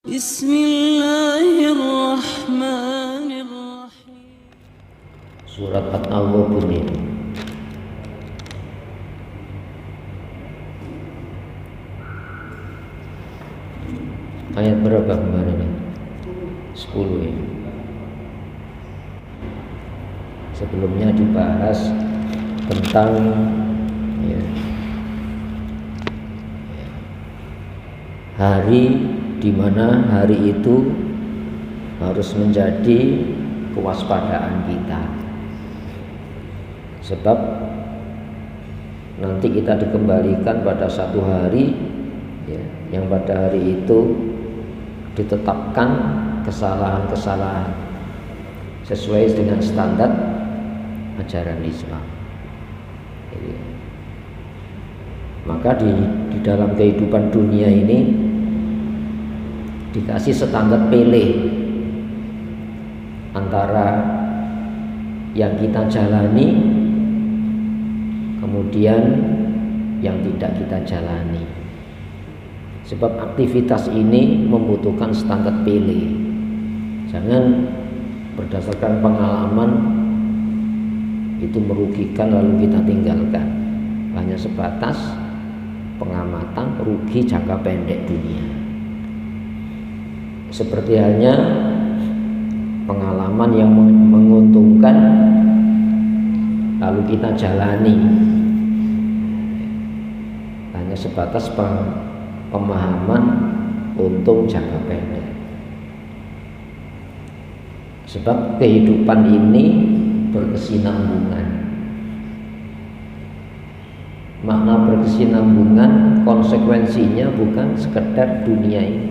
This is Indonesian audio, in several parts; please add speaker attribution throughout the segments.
Speaker 1: Bismillahirrahmanirrahim.
Speaker 2: Surat At-Taghabun ini ayat berapa kemarin ini? 10 ya. Sebelumnya dibahas tentang hari di mana hari itu harus menjadi kewaspadaan kita, sebab nanti kita dikembalikan pada satu hari yang pada hari itu ditetapkan kesalahan-kesalahan sesuai dengan standar ajaran Islam. Maka di dalam kehidupan dunia ini dikasih standar pilih antara yang kita jalani kemudian yang tidak kita jalani. Sebab aktivitas ini membutuhkan standar pilih. Jangan berdasarkan pengalaman itu merugikan lalu kita tinggalkan. Hanya sebatas pengamatan rugi jangka pendek dunia. Seperti halnya pengalaman yang menguntungkan lalu kita jalani, hanya sebatas pemahaman untung jangka pendek. Sebab kehidupan ini berkesinambungan. Makna berkesinambungan konsekuensinya bukan sekedar dunia ini,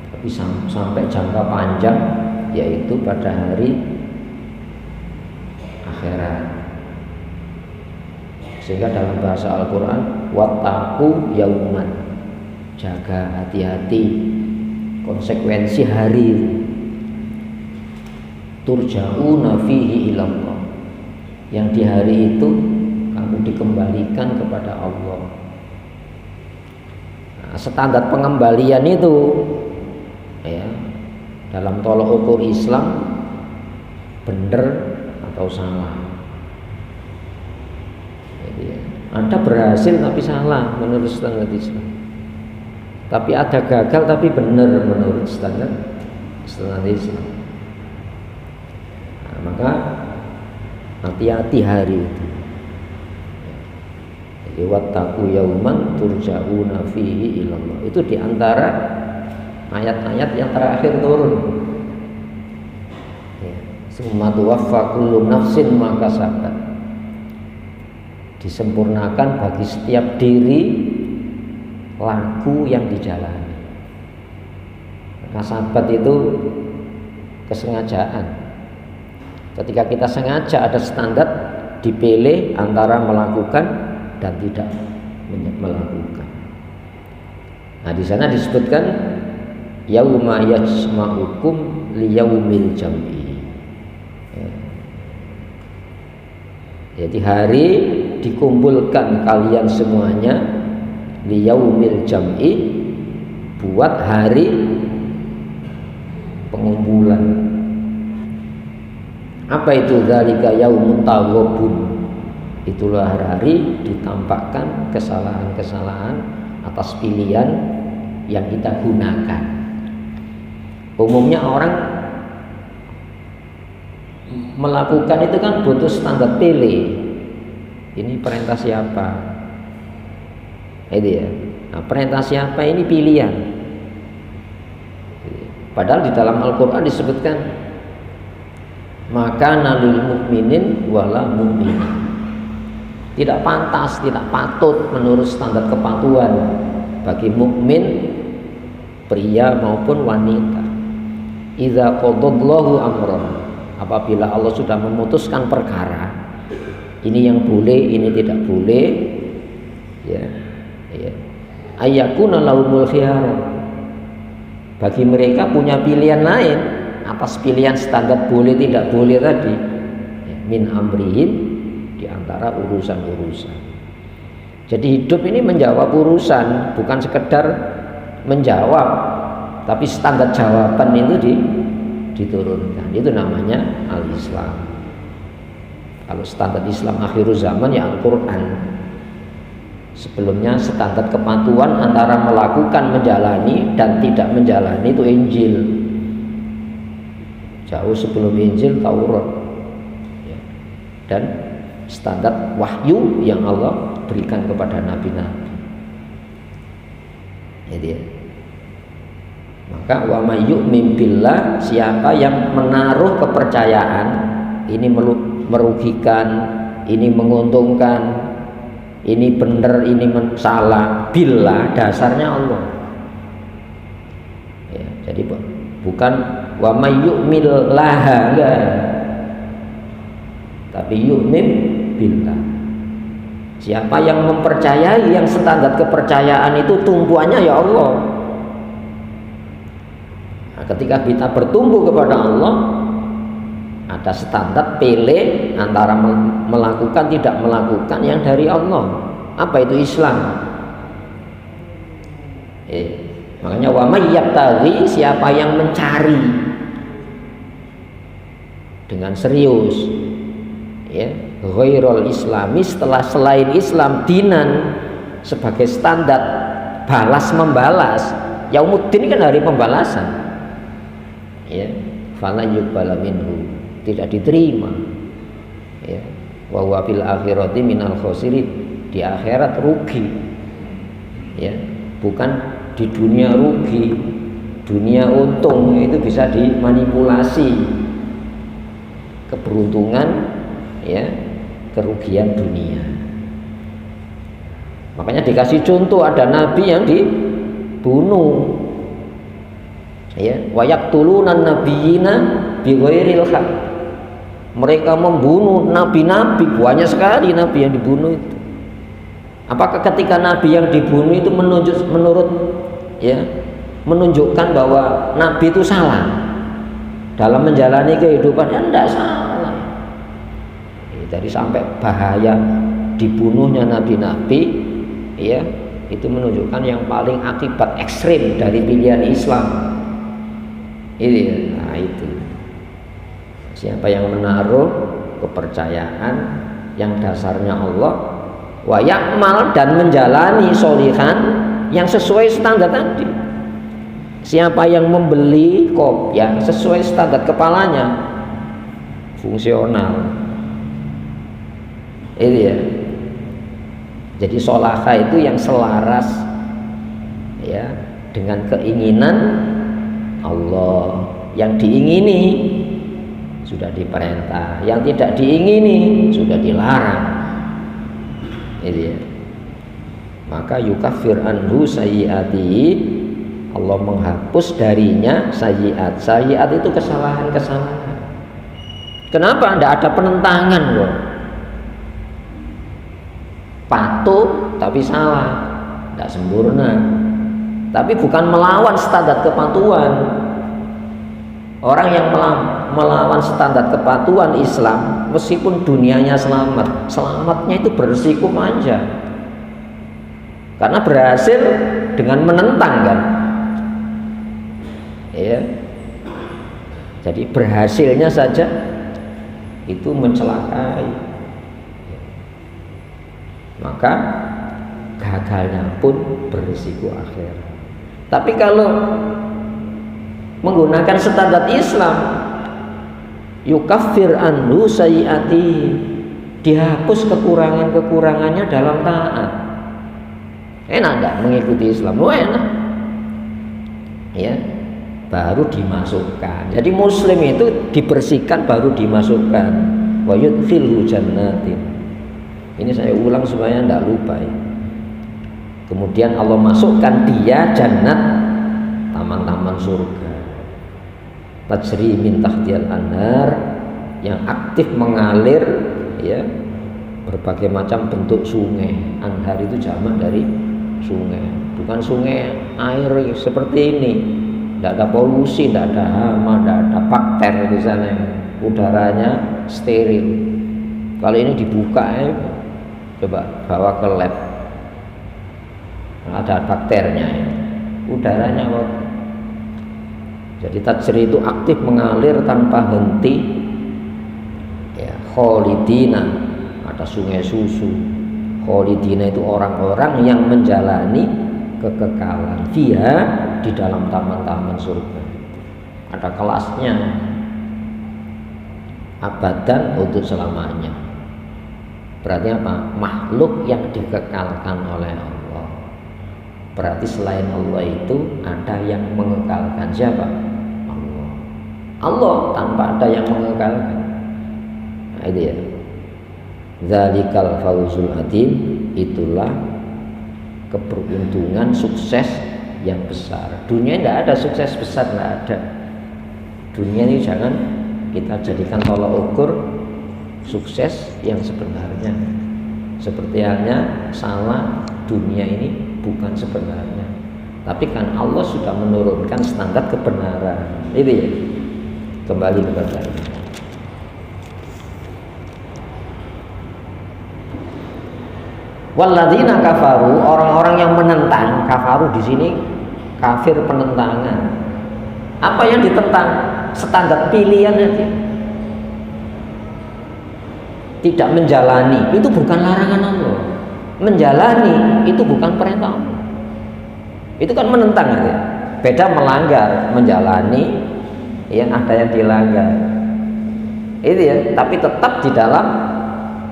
Speaker 2: tapi sampai jangka panjang, yaitu pada hari akhirat. Sehingga dalam bahasa Al-Quran, wattaqu yauman, jaga hati-hati konsekuensi hari turja'una fihi ilallah, yang di hari itu kamu dikembalikan kepada Allah. Nah, standar pengembalian itu dalam tolak ukur Islam benar atau salah. Jadi, ada berhasil tapi salah menurut standar Islam, tapi ada gagal tapi benar menurut standar Islam. Nah, maka hati-hati hari itu. Jadi wattaqu yauman turja'una fihi ilallah, itu diantara ayat-ayat yang terakhir turun. Summa tuwaffa kullu nafsin ma kasabat, disempurnakan bagi setiap diri laku yang dijalani. Kasabat itu kesengajaan. Ketika kita sengaja ada standar dipilih antara melakukan dan tidak melakukan. Nah, di sana disebutkan yauma yajma'ukum liyaumil jam'i. Jadi hari dikumpulkan kalian semuanya liyaumil jam'i, buat hari pengumpulan. Apa itu dzalika yaumut taghabun? Itulah hari ditampakkan kesalahan-kesalahan atas pilihan yang kita gunakan. Umumnya orang melakukan itu kan butuh standar pilih. Ini perintah siapa? Itu ya. Nah, perintah siapa ini pilihan. Padahal di dalam Al-Quran disebutkan maka nalil mukminin wala mukminin. Tidak pantas, tidak patut menurut standar kepatuhan bagi mukmin pria maupun wanita. Idza qadallahu amran, apabila Allah sudah memutuskan perkara, ini yang boleh, ini tidak boleh, ayyakuna lahumul khiyar, bagi mereka punya pilihan lain atas pilihan standar boleh tidak boleh tadi, min amrihim, di antara urusan-urusan. Jadi hidup ini menjawab urusan, bukan sekedar menjawab, tapi standar jawaban itu diturunkan. Itu namanya al-Islam. Kalau standar Islam akhir zaman ya Al-Quran. Sebelumnya standar kepatuhan antara melakukan, menjalani dan tidak menjalani itu Injil. Jauh sebelum Injil Taurat. Ya. Dan standar wahyu yang Allah berikan kepada nabi-nabi. Jadi ya. Maka wa may yu'min billah, siapa yang menaruh kepercayaan, ini merugikan, ini menguntungkan, ini benar, ini salah, billah dasarnya Allah. Ya, jadi bukan wa may yu'min laha, enggak. Tapi yu'min billah. Siapa yang mempercayai, yang standar kepercayaan itu tumpuannya ya Allah. Nah, ketika kita bertumbuh kepada Allah, ada standar pilih antara melakukan tidak melakukan yang dari Allah. Apa itu Islam? Makanya wa may yabtaghi, siapa yang mencari dengan serius, ya, ghairul islami, setelah selain Islam, dinan, sebagai standar balas membalas. Yaumuddin kan hari pembalasan, ya, fala yuqbala minhu, tidak diterima, ya, wa huwa fil akhirati minal khosirin, di akhirat rugi, ya, bukan di dunia rugi, dunia untung. Itu bisa dimanipulasi, keberuntungan, ya, kerugian dunia. Makanya dikasih contoh, ada nabi yang dibunuh, ya, wa yaqtulunan nabiyina bighairil haq. Mereka membunuh nabi-nabi, banyak sekali nabi yang dibunuh itu. Apakah ketika nabi yang dibunuh itu menunjukkan bahwa nabi itu salah dalam menjalani kehidupan? Ya, tidak salah. Jadi sampai bahaya dibunuhnya nabi-nabi, ya, itu menunjukkan yang paling akibat ekstrim dari pilihan Islam. Ini, nah itu. Siapa yang menaruh kepercayaan yang dasarnya Allah, wa ya'mal, dan menjalani sholihan yang sesuai standar tadi. Siapa yang membeli kopiah sesuai standar kepalanya, fungsional. Itu ya. Jadi sholahah itu yang selaras, ya, dengan keinginan Allah. Yang diingini sudah diperintah, yang tidak diingini sudah dilarang. Itu ya. Maka yukaffir anhu sayyi'atihi, Allah menghapus darinya sayyi'at. Sayyi'at itu kesalahan-kesalahan. Kenapa? Tidak ada penentangan loh. Patuh tapi salah, tidak sempurna. Tapi bukan melawan standar kepatuhan. Orang yang melawan standar kepatuhan Islam, meskipun dunianya selamat, selamatnya itu berisiko panjang, karena berhasil dengan menentang, kan, ya. Jadi berhasilnya saja itu mencelakai, maka gagalnya pun berisiko akhir. Tapi kalau menggunakan standar Islam, yukaffir anhu sayyi'ati, dihapus kekurangan-kekurangannya dalam taat. Enak enggak mengikuti Islam? Oh, enak. Ya, baru dimasukkan. Jadi muslim itu dibersihkan baru dimasukkan. Wa yudkhilhu jannatin. Ini saya ulang supaya enggak lupa ya. Kemudian Allah masukkan dia jannat, taman-taman surga. Tajri min tahtiyal anhar, yang aktif mengalir, ya, berbagai macam bentuk sungai. Anhar itu jamak dari sungai, bukan sungai air seperti ini. Tidak ada polusi, tidak ada hama, tidak ada bakter di sana. Udaranya steril. Kalau ini dibuka, coba bawa ke lab, ada bakternya. udaranya kotor. Jadi tajri itu aktif mengalir tanpa henti. Ya, kholidina, ada sungai susu. Kholidina itu orang-orang yang menjalani kekekalan dia di dalam taman-taman surga. Ada kelasnya, abadan untuk selamanya. Berarti apa? Makhluk yang dikekalkan oleh Allah. Berarti selain Allah itu ada yang mengekalkan. Siapa? Allah. Allah tanpa ada yang mengekalkan. Nah, itu ya. Dzalikal fawzul adzim, itulah keberuntungan sukses yang besar. Dunia tidak ada sukses besar, tidak ada. Dunia ini jangan kita jadikan tolak ukur sukses yang sebenarnya. Seperti halnya salah, dunia ini bukan sebenarnya. Tapi kan Allah sudah menurunkan standar kebenaran. Itu ya. Kembali kepada ini. Walladzina kafaru, orang-orang yang menentang. Kafaru di sini kafir, penentangan. Apa yang ditentang? Standar pilihan aja. Tidak menjalani, itu bukan larangan Allah. Menjalani itu bukan perintah Allah. Itu kan menentang ya. Beda melanggar, menjalani yang ada yang dilanggar. Itu ya, tapi tetap di dalam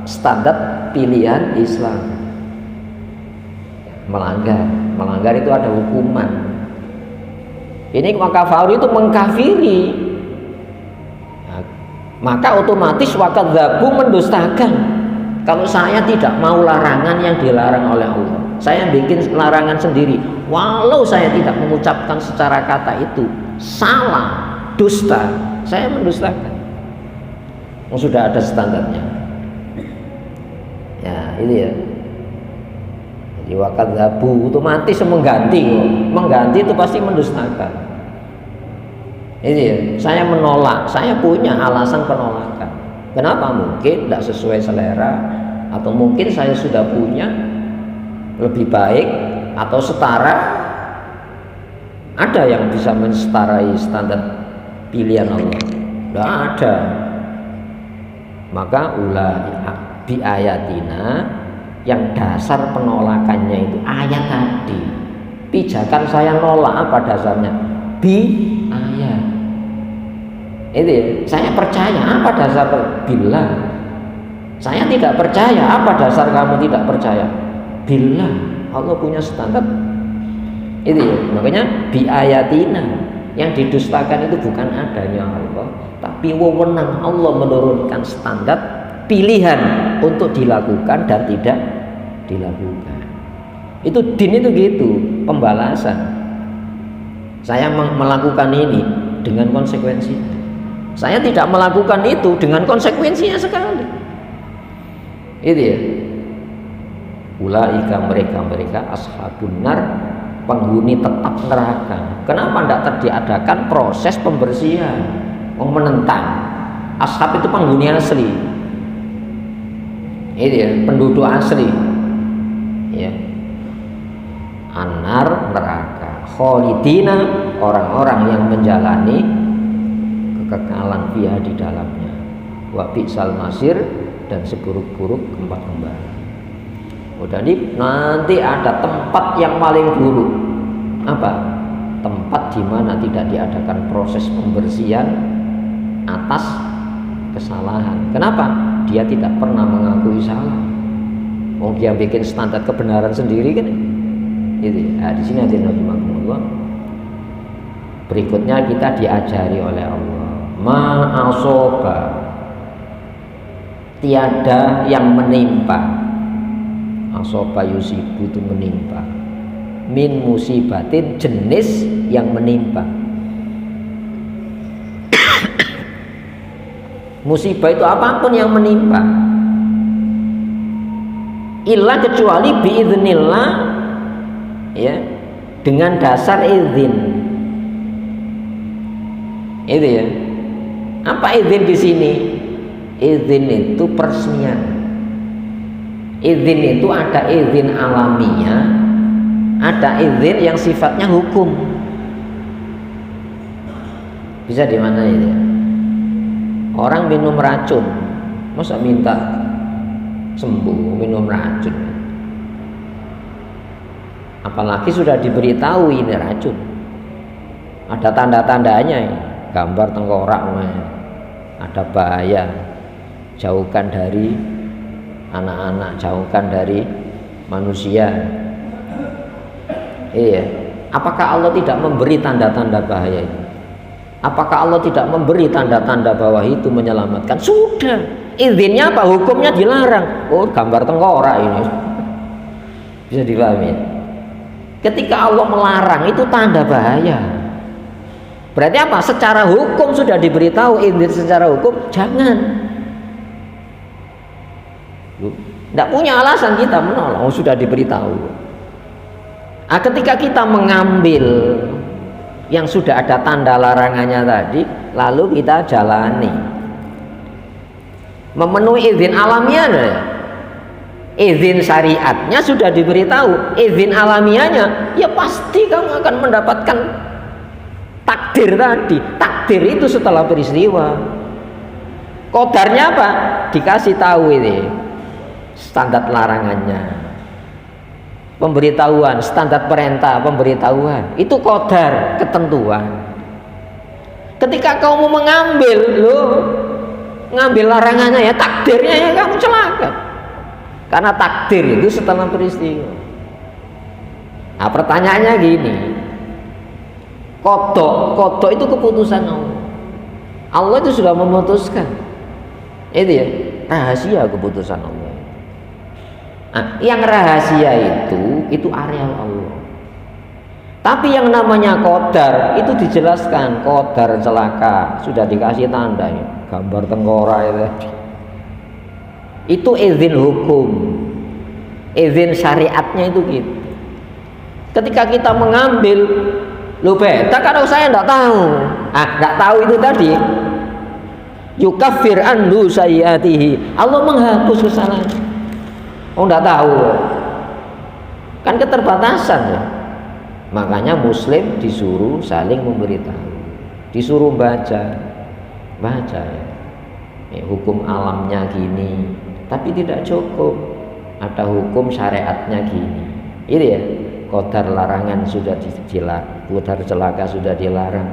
Speaker 2: standar pilihan Islam. Melanggar itu ada hukuman. Ini kafaru itu mengkafiri, maka otomatis wakadzabu, mendustakan. Kalau saya tidak mau larangan yang dilarang oleh Allah, saya bikin larangan sendiri, walau saya tidak mengucapkan secara kata itu salah, dusta, saya mendustakan. Sudah ada standarnya. Ya, ini ya. Wakadzabu otomatis mengganti. Mengganti itu pasti mendustakan. Ini ya, saya menolak, saya punya alasan penolakan. Kenapa? Mungkin tidak sesuai selera, atau mungkin saya sudah punya lebih baik atau setara. Ada yang bisa menstarai standar pilihan Allah? Tidak ada. Maka ulai bi ayatina, yang dasar penolakannya itu ayat tadi. Pijakan saya nolak apa dasarnya? Bi ayat. Itu ya, saya percaya apa dasar billah. Saya tidak percaya apa dasar kamu tidak percaya? Billah. Allah punya standar. Itu ya, makanya bi ayatina, yang didustakan itu bukan adanya Allah, tapi wewenang Allah menurunkan standar pilihan untuk dilakukan dan tidak dilakukan. Itu din itu gitu, pembalasan. Saya melakukan ini dengan konsekuensi. Saya tidak melakukan itu dengan konsekuensinya sekali. Itu ya. Ulaika, mereka ashabun nar, penghuni tetap neraka. Kenapa tidak diadakan proses pembersihan? Menentang. Ashab itu penghuni asli. Itu ya, penduduk asli. Ya. Anar, neraka. Kholidina, orang-orang yang menjalani kekekalan fiha di dalamnya. Wa bi'sal masir, dan seburuk-buruk tempat kembali. Jadi nanti ada tempat yang paling buruk. Apa? Tempat di mana tidak diadakan proses pembersihan atas kesalahan. Kenapa? Dia tidak pernah mengakui salah. Dia bikin standar kebenaran sendiri kan? Itu. Nah, di sini hadirin rahimakumullah. Berikutnya kita diajari oleh Allah. Ma'asoba, tiada yang menimpa. Asoba yusibu itu menimpa. Min musibatin, jenis yang menimpa. Musibah itu apapun yang menimpa, illa kecuali biiznillah, ya, dengan dasar izin. Itu ya. Apa izin di sini? Izin itu peresmian. Izin itu ada izin alamiah, ada izin yang sifatnya hukum. Bisa di mana ini? Orang minum racun, masa minta sembuh minum racun? Apalagi sudah diberitahu ini racun, ada tanda-tandanya, gambar tengkorak, ada bahaya, jauhkan dari anak-anak, jauhkan dari manusia. Iya, apakah Allah tidak memberi tanda-tanda bahaya itu? Apakah Allah tidak memberi tanda-tanda bahwa itu menyelamatkan? Sudah, izinnya apa? Hukumnya dilarang. Oh, gambar tengkorak ini. Bisa dipahami? Ketika Allah melarang itu tanda bahaya. Berarti apa? Secara hukum sudah diberitahu, izin secara hukum jangan. Tidak punya alasan kita menolak, oh, sudah diberitahu. Nah, ketika kita mengambil yang sudah ada tanda larangannya tadi, lalu kita jalani, memenuhi izin alamiahnya, izin syariatnya sudah diberitahu, izin alamiahnya ya pasti kamu akan mendapatkan takdir tadi. Takdir itu setelah peristiwa. Qadarnya apa? Dikasih tahu ini standar larangannya, pemberitahuan, standar perintah, pemberitahuan, itu qadar, ketentuan. Ketika kamu mengambil, ngambil larangannya ya takdirnya ya kamu celaka. Karena takdir itu setelah peristiwa. Nah, pertanyaannya gini, qada itu keputusan Allah. Allah itu sudah memutuskan. Itu ya, rahasia keputusan Allah. Nah, yang rahasia itu areal Allah. Tapi yang namanya qadar itu dijelaskan, qadar celaka sudah dikasih tanda ya, gambar tengkorak itu. Itu izin hukum, izin syariatnya itu gitu. Ketika kita mengambil, lu beda kalau saya tidak tahu. Tidak tahu itu tadi. Yukaffir anhu sayyiatihi. Allah menghapus kesalahan. Oh, enggak tahu, kan keterbatasan ya. Makanya muslim disuruh saling memberitahu, disuruh baca ya. Hukum alamnya gini, tapi tidak cukup, ada hukum syariatnya gini. Ini ya, qadar larangan sudah dilarang, qadar celaka sudah dilarang,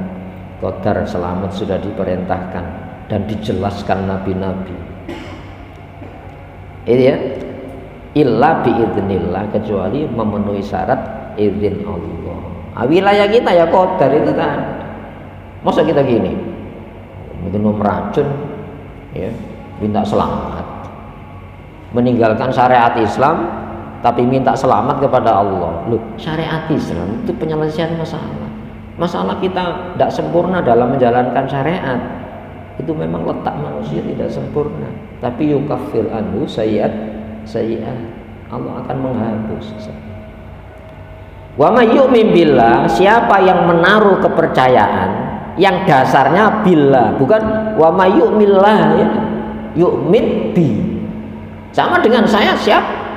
Speaker 2: qadar selamat sudah diperintahkan dan dijelaskan nabi-nabi. Ini ya, illa biidznillah, kecuali memenuhi syarat izin Allah. Wilayah kita ya qadar itu kan. Masa kita gini minum racun ya, minta selamat, meninggalkan syariat Islam tapi minta selamat kepada Allah. Loh, syariat Islam itu penyelesaian masalah kita tidak sempurna dalam menjalankan syariat. Itu memang letak manusia tidak sempurna, tapi yukaffir anhu sayyi'at, Allah akan menghapus. Wa may yu'min billah, siapa yang menaruh kepercayaan yang dasarnya billah, bukan wa may yu'minillah ya, yu'min bi. Sama dengan saya,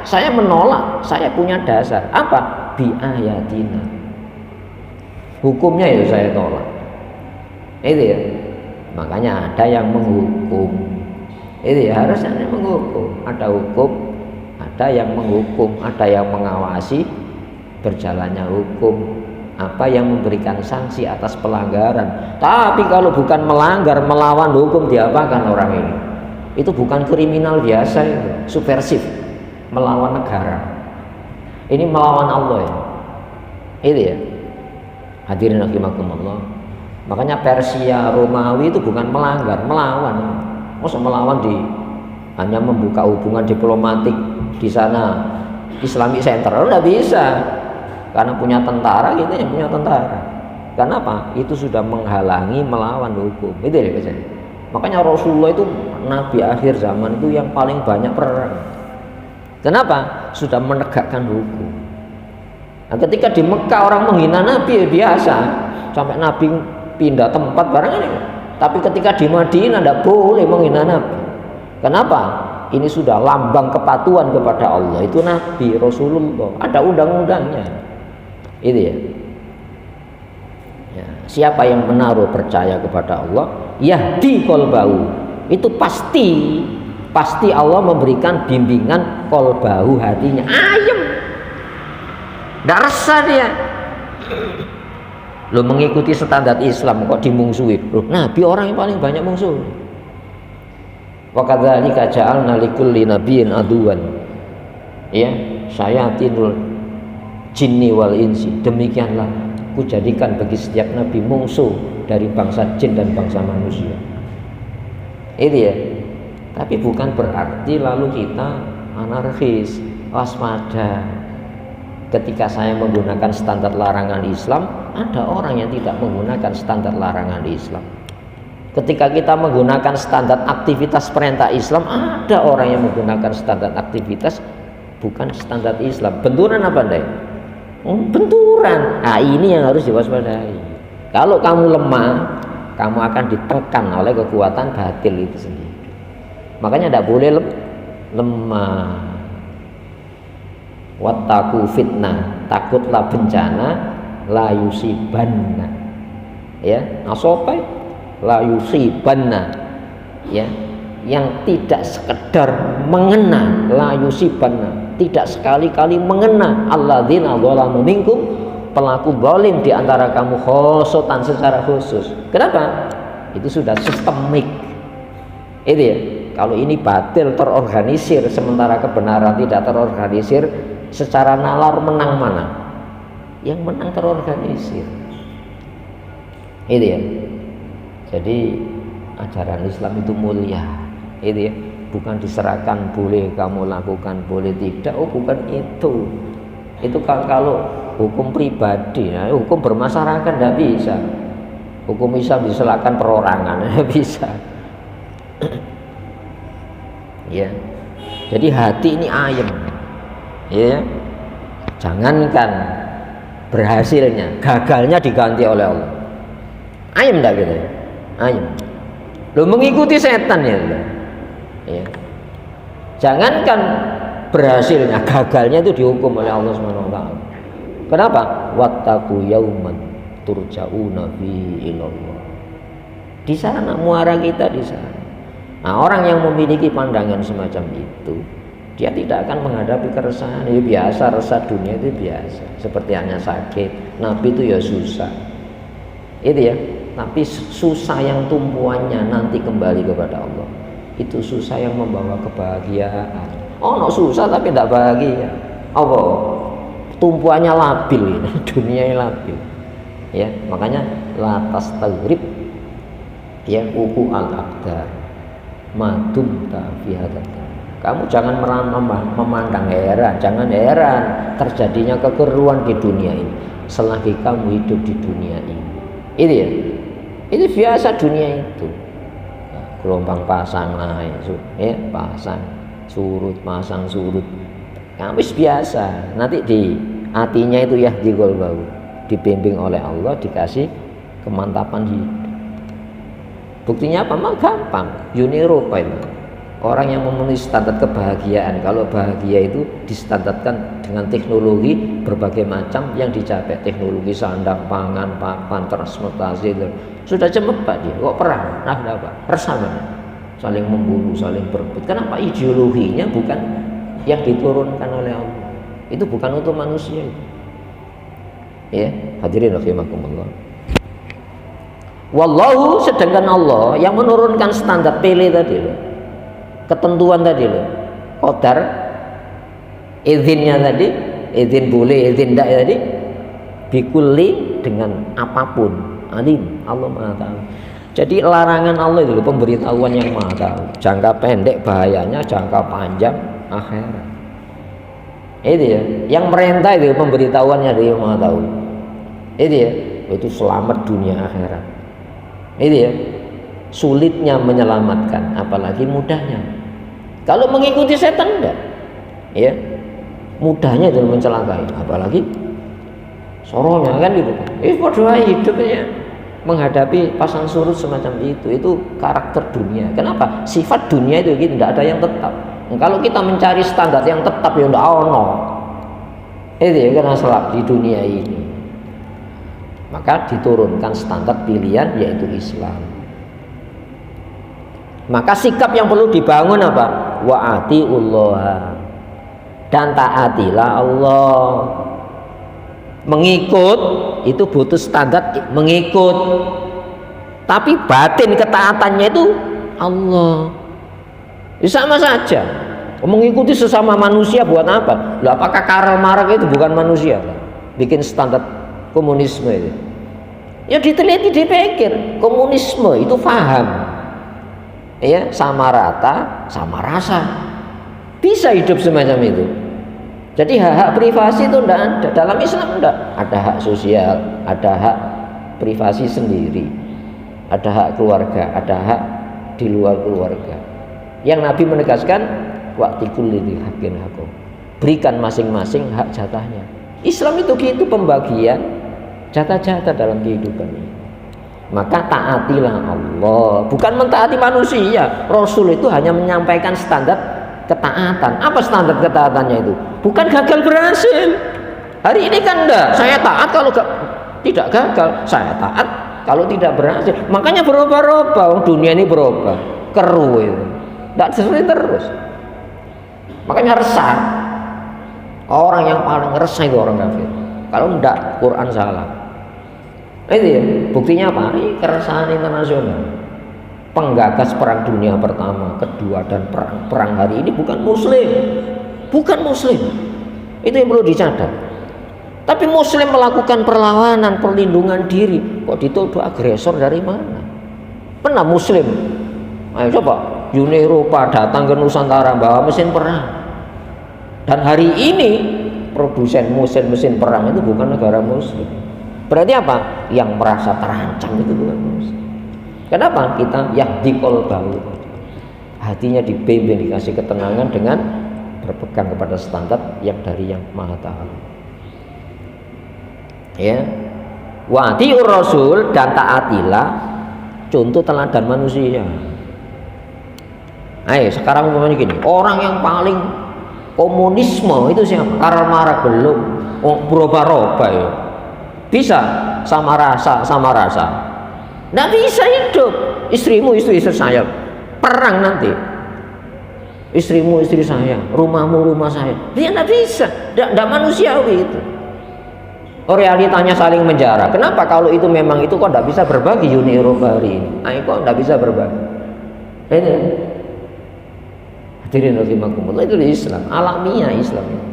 Speaker 2: saya menolak, saya punya dasar apa? Bi ayatina. Hukumnya itu saya tolak. Itu ya. Makanya ada yang menghukum. Itu ya, harusnya menghukum. Ada hukum, ada yang menghukum, ada yang mengawasi berjalannya hukum, apa yang memberikan sanksi atas pelanggaran. Tapi kalau bukan melanggar, melawan hukum, diapakan orang ini? Itu bukan kriminal biasa, itu subversif, melawan negara. Ini melawan Allah ya. Itu ya. Hadirin rahimakumullah. Makanya Persia, Romawi itu bukan melanggar, melawan. Masa melawan hanya membuka hubungan diplomatik di sana, Islamic Center, tidak bisa. Karena punya tentara gitu ya, punya tentara. Kenapa? Itu sudah menghalangi, melawan hukum. Itu ya biasanya. Makanya Rasulullah itu nabi akhir zaman itu yang paling banyak perang. Kenapa? Sudah menegakkan hukum. Nah, ketika di Mekah orang menghina nabi ya biasa, sampai nabi pindah tempat barang ini. Tapi ketika di Madinah tidak boleh menghina nabi. Kenapa? Ini sudah lambang kepatuhan kepada Allah. Itu nabi Rasulullah, ada undang-undangnya. Itu ya. Ya, siapa yang menaruh percaya kepada Allah, yahdi qalbahu, itu pasti Allah memberikan bimbingan qalbahu, hatinya ayem, nggak resah dia. Lo mengikuti standar Islam kok dimungsuhi. Loh, Nabi orang yang paling banyak mungsuh. Wa kadzalika ja'alna likulli nabiyyin aduwan. Ya, syayatinul jinni wal insi. Demikianlah ku jadikan bagi setiap nabi mungsuh dari bangsa jin dan bangsa manusia. Itu ya. Tapi bukan berarti lalu kita anarkis, waspada. Ketika saya menggunakan standar larangan Islam, ada orang yang tidak menggunakan standar larangan Islam. Ketika kita menggunakan standar aktivitas perintah Islam, ada orang yang menggunakan standar aktivitas bukan standar Islam. Benturan apa enggak? Benturan. Nah, ini yang harus diwaspadai. Kalau kamu lemah, kamu akan ditekan oleh kekuatan batil itu sendiri. Makanya tidak boleh lemah. Wattaqu fitnah, takutlah bencana, la yusibanna. Ya, asopai la yusibanna. Ya, yang tidak sekedar mengena, la yusibanna, tidak sekali-kali mengena alladzina dzalamu minkum, pelaku zalim di antara kamu, khosotan secara khusus. Kenapa? Itu sudah sistemik. Itu ya. Kalau ini batil terorganisir sementara kebenaran tidak terorganisir, secara nalar menang mana? Yang menang terorganisir. Itu ya. Jadi ajaran Islam itu mulia. Itu ya. Bukan diserahkan boleh kamu lakukan, boleh tidak. Oh, bukan itu. Itu kalau hukum pribadi, ya, hukum bermasyarakat tidak bisa. Hukum Islam diserahkan perorangan, tidak bisa. Ya. Jadi hati ini ayem. Ya. Jangankan berhasilnya, gagalnya diganti oleh Allah. Ayem enggak gitu ya? Ayem. Lo mengikuti setan ya. Ya. Jangankan berhasilnya, gagalnya itu dihukum oleh Allah Subhanahu wa taala. Kenapa? Wattaqu yauman turja'una fi ilallah. Di sana muara kita di sana. Nah, orang yang memiliki pandangan semacam itu, dia tidak akan menghadapi keresahan. Ya biasa, resah dunia itu biasa. Seperti hanya sakit, Nabi itu ya susah. Itu ya. Tapi susah yang tumpuannya nanti kembali kepada Allah. Itu susah yang membawa kebahagiaan. Oh, no, susah tapi tidak bahagia. Apa? Tumpuannya labil, dunia labil. Ya, makanya la tastaghrib ya uku al-aqdar. Madum fi hadzal. Kamu jangan memandang heran, jangan heran terjadinya kekeruan di dunia ini selagi kamu hidup di dunia ini. Itu ya. Itu biasa dunia itu. Nah, gelombang pasang naik, ya, pasang surut, pasang surut. Kamu biasa. Nanti di hatinya itu ya digolbau, dibimbing oleh Allah, dikasih kemantapan hidup. Buktinya apa? Mah gampang. Uni Eropa itu orang yang memenuhi standar kebahagiaan. Kalau bahagia itu distandarkan dengan teknologi berbagai macam yang dicapai. Teknologi sandang, pangan, papan, transportasi itu. Sudah cepat dia. Kok perang? Nah, apa? Resah mana? Saling membunuh, saling berebut. Kenapa? Ideologinya bukan yang diturunkan oleh Allah. Itu bukan untuk manusia itu. Ya, hadirin rahimakumullah. Wallahu, sedangkan Allah yang menurunkan standar pilih tadi loh, ketentuan tadi loh, qadar, izinnya tadi, izin boleh, izin tidak tadi, bikulli dengan apapun, alim, Allah Maha Tahu. Jadi larangan Allah itu loh, pemberitahuan yang Maha Tahu, jangka pendek bahayanya, jangka panjang akhirat. Itu ya, yang merintah itu pemberitahuannya dari Maha Tahu. Itu ya, itu selamat dunia akhirat. Itu ya, sulitnya menyelamatkan, apalagi mudahnya. Kalau mengikuti setan enggak, ya, mudahnya itu mencelakai, apalagi soronya kan gitu. Berdoa hidupnya menghadapi pasang surut semacam itu karakter dunia. Kenapa? Sifat dunia itu gitu, tidak ada yang tetap. Kalau kita mencari standar yang tetap ya enggak ono. Itu ya, kena selap di dunia ini. Maka diturunkan standar pilihan yaitu Islam. Maka sikap yang perlu dibangun apa? Wa atiullah, dan taatilah Allah. Mengikut itu butuh standar mengikut, tapi batin ketaatannya itu Allah. Ya sama saja. Mengikuti sesama manusia buat apa? Loh, apakah Karl Marx itu bukan manusia? Bikin standar komunisme itu. Ya diteliti, dipikir. Komunisme itu paham, ya, sama rata, sama rasa. Bisa hidup semacam itu. Jadi hak-hak privasi itu tidak ada. Dalam Islam tidak. Ada hak sosial, ada hak privasi sendiri, ada hak keluarga, ada hak di luar keluarga. Yang Nabi menegaskan wa'tikul lidzi haqqin haqqo. Berikan masing-masing hak jatahnya. Islam itu gitu, pembagian jatah-jatah dalam kehidupan ini. Maka taatilah Allah, bukan mentaati manusia. Rasul itu hanya menyampaikan standar ketaatan. Apa standar ketaatannya itu? Bukan gagal berhasil. Hari ini kan enggak, saya taat kalau tidak gagal, saya taat kalau tidak berhasil. Makanya berubah-ubah, dunia ini berubah, keruh itu. Tidak sesuai terus. Makanya resah. Orang yang paling resah itu orang kafir. Kalau enggak, Quran salah. Itu ya, buktinya apa? Ini keresahan internasional. Penggagas perang dunia pertama, kedua, dan perang hari ini bukan muslim. Bukan muslim. Itu yang perlu dicatat. Tapi muslim melakukan perlawanan, perlindungan diri, kok dituduh agresor dari mana? Pernah muslim? Ayo coba, Uni Eropa datang ke Nusantara bawa mesin perang. Dan hari ini produsen mesin perang itu bukan negara muslim. Berarti apa? Yang merasa terancam itu bukan muslim. Kenapa? Kita yahdikol bahu, hatinya dibimbing, dikasih ketenangan dengan berpegang kepada standar yang dari yang Maha Ta'ala. Ya, wa atiur rasul, dan taatilah contoh teladan manusia. Ayo sekarang umpamanya gini, orang yang paling komunisme itu siapa? Karl Marx belum, berubah-ubah ya. Bisa sama rasa, sama rasa. Nggak bisa hidup. Istrimu istri saya, perang nanti. Istrimu istri saya, rumahmu rumah saya. Dia nggak bisa, nggak manusiawi itu. Oh, realitanya saling menjara. Kenapa kalau itu memang itu kok nggak bisa berbagi Uni Eropa hari ini? Ayo kok nggak bisa berbagi? Ini hadirin rahimakumullah, itu Islam, alamiah Islam itu.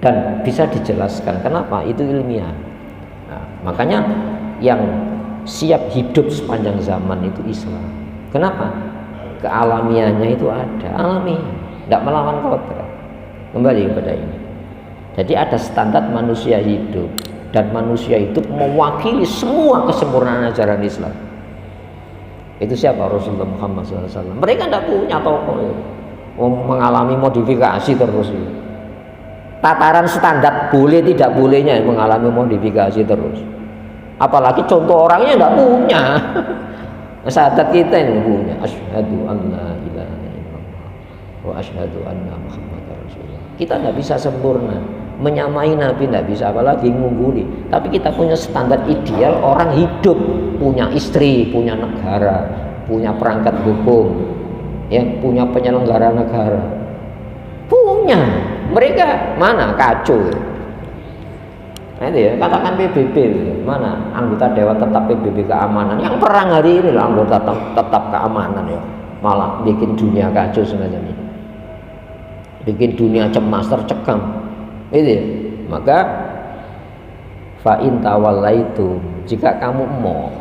Speaker 2: Dan bisa dijelaskan kenapa itu ilmiah. Nah, makanya yang siap hidup sepanjang zaman itu Islam. Kenapa? Kealamiannya itu ada, alamiah, tidak melawan kodrat. Kembali kepada ini. Jadi ada standar manusia hidup, dan manusia hidup mewakili semua kesempurnaan ajaran Islam. Itu siapa? Rasulullah Muhammad SAW. Mereka tidak punya tokoh ya, mengalami modifikasi terus. Tataran standar boleh tidak bolehnya mengalami modifikasi terus. Apalagi contoh orangnya tidak punya. Syahadat kita yang punya. Asyhadu an la ilaha illallah wa asyhadu anna Muhammadar Rasulullah. Kita tidak bisa sempurna, menyamai Nabi tidak bisa, apalagi mengungguli. Tapi kita punya standar ideal orang hidup, punya istri, punya negara, punya perangkat hukum, ya, punya penyelenggara negara, punya. Mereka mana kacau. Nah itu ya, katakan PBB, mana anggota Dewan Tetap PBB Keamanan yang perang hari ini lah, anggota tetap keamanan ya, malah bikin dunia kacau semacam ini, bikin dunia cemas tercekam. Itu ya. Maka fa in tawallaitum, jika kamu mau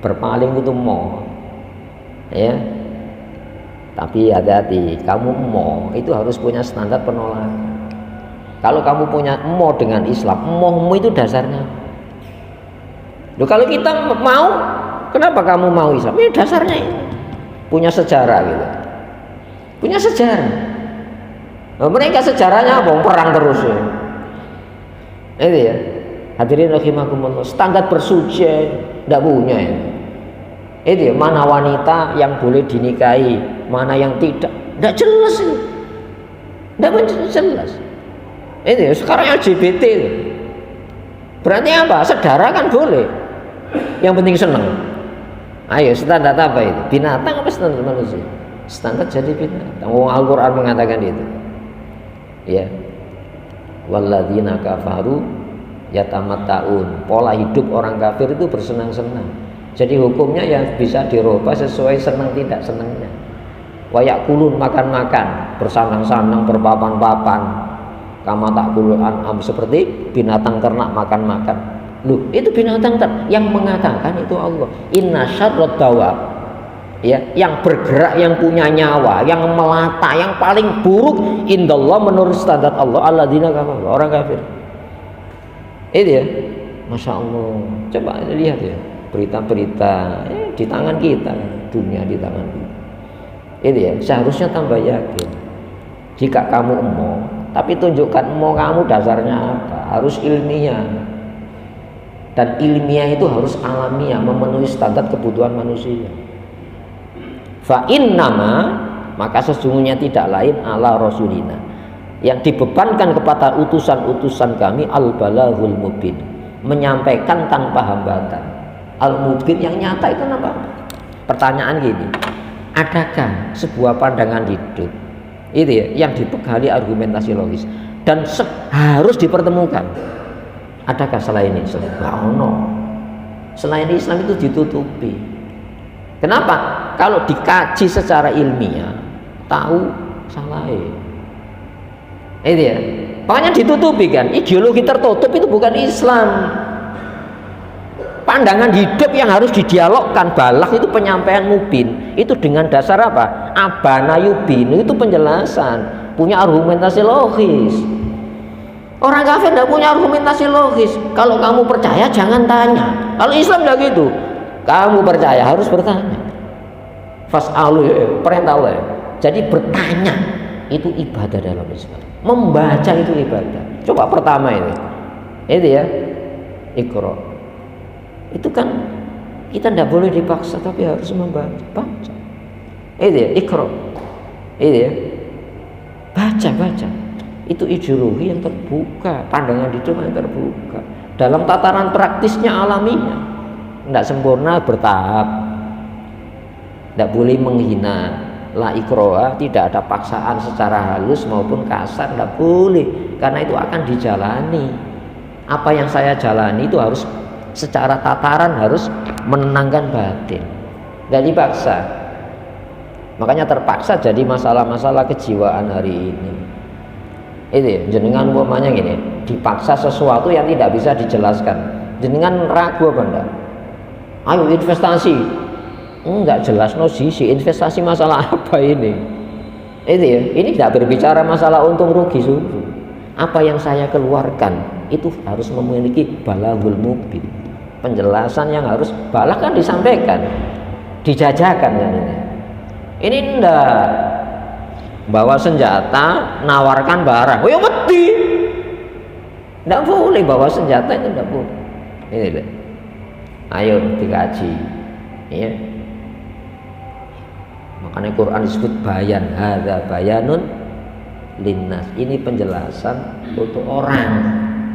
Speaker 2: berpaling itu mau, ya, tapi hati-hati, kamu mau itu harus punya standar penolakan. Kalau kamu punya mau dengan Islam, maumu itu dasarnya. Loh, kalau kita mau, kenapa kamu mau Islam? Ini dasarnya ini. Punya sejarah gitu. Punya sejarah. Nah, mereka sejarahnya apa? Perang terus ya. Itu ya. Hadirin rahimakumullah, standar bersuci tidak punya ya. Itu ya, mana wanita yang boleh dinikahi, mana yang tidak jelas itu. Tidak jelas. Ini sekarang LGBT itu. Berarti apa? Sedara kan boleh. Yang penting senang. Ayo, standar apa itu? Binatang apa standar manusia? Standar jadi binatang. Al-Quran mengatakan itu. Ya. Walladzina kafaru yatamatta'un. Pola hidup orang kafir itu bersenang-senang. Jadi hukumnya yang bisa dirubah sesuai senang tidak senangnya. Wayakulun, makan-makan, bersanang-sanang, berpapan-papan. Kama ta'kulul an'am, seperti binatang ternak makan-makan. Loh, itu binatang ternak yang mengatakan itu Allah. Inna syarrad dawab, ya, yang bergerak, yang punya nyawa, yang melata, yang paling buruk indallah menurut standar Allah alladzina kafaru, orang kafir. Itu ya. Masya Allah. Coba lihat ya berita-berita di tangan kita, dunia di tangan kita. Itu ya, seharusnya tambah yakin. Jika kamu emoh, tapi tunjukkan emoh kamu dasarnya apa? Harus ilmiah. Dan ilmiah itu harus alamiah, memenuhi standar kebutuhan manusia. Fa innama, maka sesungguhnya tidak lain ala rasulina, yang dibebankan kepada utusan-utusan kami al-balaghul mubin, menyampaikan tanpa hambatan. Al-mubin yang nyata itu apa? Pertanyaan gini, adakah sebuah pandangan hidup itu ya, yang dibekali argumentasi logis dan harus dipertemukan? Adakah selain Islam? Selain Islam itu ditutupi. Kenapa? Kalau dikaji secara ilmiah, tahu salah. Itu ya. Makanya ditutupi kan. Ideologi tertutup itu bukan Islam. Pandangan hidup yang harus didialogkan, balagh itu penyampaian mubin. Itu dengan dasar apa? Abana yubin, itu penjelasan, punya argumentasi logis. Orang kafir tidak punya argumentasi logis. Kalau kamu percaya jangan tanya. Kalau Islam tidak gitu. Kamu percaya harus bertanya. Fas'alu, perintah Allah. Jadi bertanya itu ibadah dalam Islam. Membaca itu ibadah. Coba pertama ini. Itu ya. Iqra. Itu kan kita tidak boleh dipaksa tapi harus membaca. Itu ya, Iqra. Itu ya. Baca. Itu ideologi yang terbuka, pandangan hidup yang terbuka dalam tataran praktisnya alaminya. Tidak sempurna, bertahap, tidak boleh menghina. La ikroha, tidak ada paksaan secara halus maupun kasar, tidak boleh, karena itu akan dijalani. Apa yang saya jalani itu harus secara tataran, harus menenangkan batin, tidak dipaksa. Makanya terpaksa jadi masalah-masalah kejiwaan hari ini. Itu ya, jenengan umpamanya gini, dipaksa sesuatu yang tidak bisa dijelaskan, jenengan ragu apa enggak? Ayo investasi, enggak jelas no sisi investasi masalah apa ini? Itu ya, ini tidak berbicara masalah untung rugi sungguh. Apa yang saya keluarkan itu harus memiliki balaghul mubin, penjelasan yang harus balagh kan disampaikan, dijajakan kan ini. Ini enggak bawa senjata, nawarkan barang. Oh ya mati. Tidak boleh bawa senjata, itu tidak boleh. Ini deh. Ayo dikaji. Ya. Makanya Quran disebut bayan, hadza bayanun linnas. Ini penjelasan untuk orang,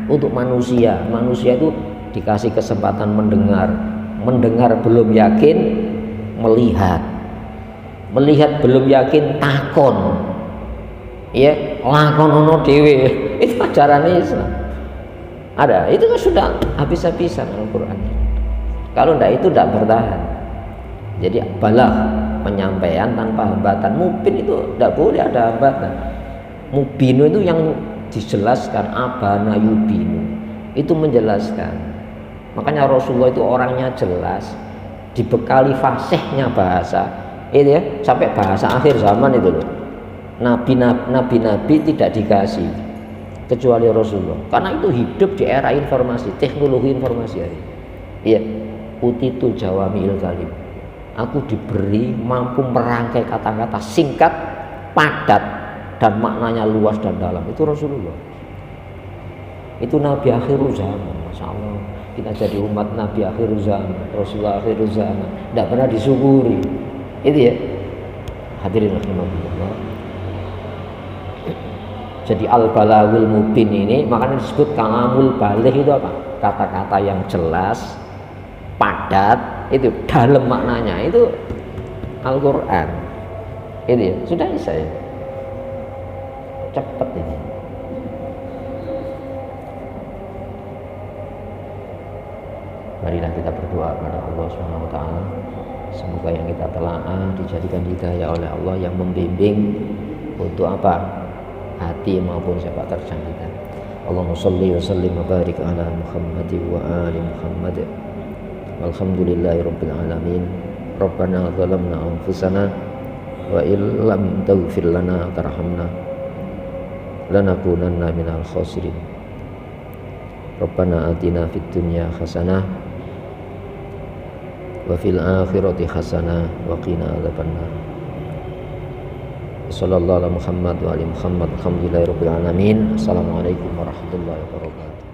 Speaker 2: untuk manusia. Manusia itu dikasih kesempatan mendengar. Mendengar belum yakin, melihat. Melihat belum yakin, takon. Ya, lakonono dhewe. Itu ajaran Islam. Ada, itu kan sudah habis-habisan Al-Qur'an. Kalau tidak itu tidak bertahan. Jadi balagh, penyampaian tanpa hambatan. Mubin itu tidak boleh ada hambatan. Mubinu itu yang dijelaskan, abana yubinu. Itu menjelaskan. Makanya Rasulullah itu orangnya jelas, dibekali fasihnya bahasa. Itu ya, sampai bahasa akhir zaman itu loh. Nabi-nabi tidak dikasih kecuali Rasulullah, karena itu hidup di era informasi, teknologi informasi hari. Iya, utitu jawami'il kalim. Aku diberi mampu merangkai kata-kata singkat, padat, dan maknanya luas dan dalam. Itu Rasulullah. Itu Nabi akhir zaman. Masya Allah, kita jadi umat Nabi akhir zaman, Rasulullah akhir zaman, tidak pernah disyukuri. Itu ya, hadirin rahimakumullah. Jadi al-balawil mubin ini makanya disebut kalamul baligh. Itu apa? Kata-kata yang jelas, padat, itu dalam maknanya, itu Al-Quran. Itu ya, sudah saya cepat ini. Marilah kita berdoa kepada Allah Subhanahu wa taala. Semoga yang kita telaah dijadikan hidayah oleh Allah yang membimbing untuk apa? Hati maupun sepak terjang kita. Allahumma shalli wa sallim wa barik ala Muhammad wa ali Muhammad. Walhamdulillahirabbil alamin. Rabbana zalamna anfusana wa illam taghfir lana tarhamna lanakunanna minal khasirin. Rabbana atina fid dunya hasanah wa fil akhirati hasanah wa qina adzabannar. Sallallahu alaihi Muhammad wa ali Muhammad. Alhamdulillahirabbil alamin. Assalamualaikum warahmatullahi wabarakatuh.